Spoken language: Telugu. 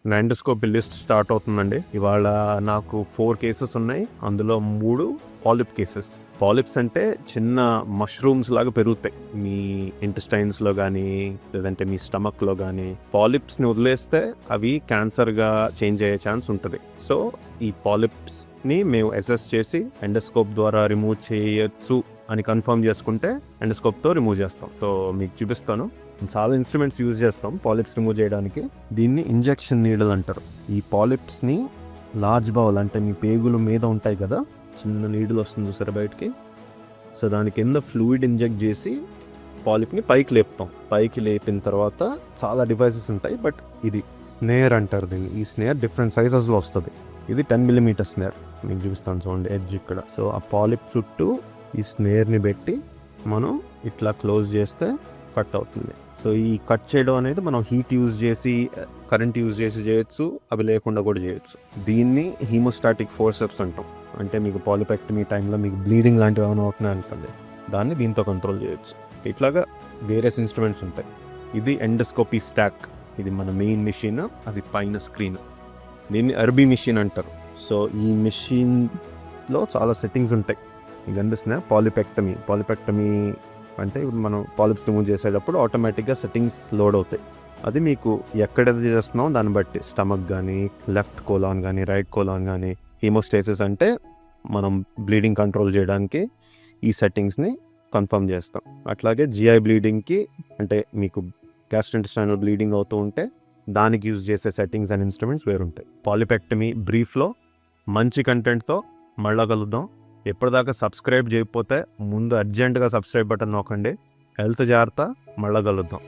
నా ఎండోస్కోపీ లిస్ట్ స్టార్ట్ అవుతుందండి. ఇవాళ నాకు 4 కేసెస్ ఉన్నాయి. అందులో 3 పాలిప్ కేసెస్. పాలిప్స్ అంటే చిన్న మష్రూమ్స్ లాగా పెరుగుతాయి మీ ఇంటెస్టైన్స్లో కానీ లేదంటే మీ స్టమక్లో కానీ. పాలిప్స్ని వదిలేస్తే అవి క్యాన్సర్గా చేంజ్ అయ్యే ఛాన్స్ ఉంటుంది. సో ఈ పాలిప్స్ని మేము అసెస్ చేసి ఎండోస్కోప్ ద్వారా రిమూవ్ చేయొచ్చు అని కన్ఫర్మ్ చేసుకుంటే ఎండోస్కోప్తో రిమూవ్ చేస్తాం. సో మీకు చూపిస్తాను. చాలా ఇన్స్ట్రుమెంట్స్ యూజ్ చేస్తాం పాలిప్స్ రిమూవ్ చేయడానికి. దీన్ని ఇంజెక్షన్ నీడల్ అంటారు. ఈ పాలిప్స్ని లార్జ్ బౌల్ అంటే మీ పేగుల మీద ఉంటాయి కదా, చిన్న నీడిల్ వస్తుంది చూసారా బయటికి. సో దాని కింద ఫ్లూయిడ్ ఇంజెక్ట్ చేసి పాలిప్ని పైకి లేపుతాం. పైకి లేపిన తర్వాత చాలా డివైసెస్ ఉంటాయి, బట్ ఇది స్నేర్ అంటారు దీన్ని. ఈ స్నేర్ డిఫరెంట్ సైజెస్లో వస్తుంది. ఇది 10 mm స్నేర్. మీకు చూపిస్తాను చూడండి ఎడ్జ్ ఇక్కడ. సో ఆ పాలిప్ చుట్టూ ఈ స్నేర్ని పెట్టి మనం ఇట్లా క్లోజ్ చేస్తే కట్ అవుతుంది. సో ఈ కట్ చేయడం అనేది మనం హీట్ యూజ్ చేసి కరెంట్ యూజ్ చేసి చేయొచ్చు, అవి లేకుండా కూడా చేయొచ్చు. దీన్ని హీమోస్టాటిక్ ఫోర్సెప్స్ అంటాం. అంటే మీకు పాలిపెక్టమీ టైంలో మీకు బ్లీడింగ్ లాంటివి ఏమైనా అవుతున్నాయి అనుకోండి, దాన్ని దీంతో కంట్రోల్ చేయొచ్చు. ఇట్లాగా వేరియస్ ఇన్స్ట్రుమెంట్స్ ఉంటాయి. ఇది ఎండోస్కోపీ స్టాక్. ఇది మన మెయిన్ మిషన్, అది పైన స్క్రీన్. దీన్ని అర్బీ మిషన్ అంటారు. సో ఈ మిషన్లో చాలా సెట్టింగ్స్ ఉంటాయి. మీకు అనిపిస్తున్నా పాలిపెక్టమీ అంటే ఇప్పుడు మనం పాలిప్స్ రిమూవ్ చేసేటప్పుడు ఆటోమేటిక్గా సెట్టింగ్స్ లోడ్ అవుతాయి. అది మీకు ఎక్కడైతే చేస్తున్నామో దాన్ని బట్టి, స్టమక్ కానీ, లెఫ్ట్ కోలాన్ కానీ, రైట్ కోలాన్ కానీ. హీమోస్టేసిస్ అంటే మనం బ్లీడింగ్ కంట్రోల్ చేయడానికి ఈ సెట్టింగ్స్ని కన్ఫర్మ్ చేస్తాం. అట్లాగే జిఐ బ్లీడింగ్కి అంటే మీకు గ్యాస్ట్రోఇంటెస్టైనల్ బ్లీడింగ్ అవుతూ ఉంటే దానికి యూజ్ చేసే సెట్టింగ్స్ అండ్ ఇన్స్ట్రుమెంట్స్ వేరుంటాయి. పాలిపెక్టమీ బ్రీఫ్లో మంచి కంటెంట్తో మళ్ళా కలుద్దాం. ఎప్పటిదాకా సబ్స్క్రైబ్ చేయకపోతే ముందు అర్జెంటుగా సబ్స్క్రైబ్ బటన్ నొక్కండి. హెల్త్ జాగ్రత్త, మళ్ళా కలుద్దాం.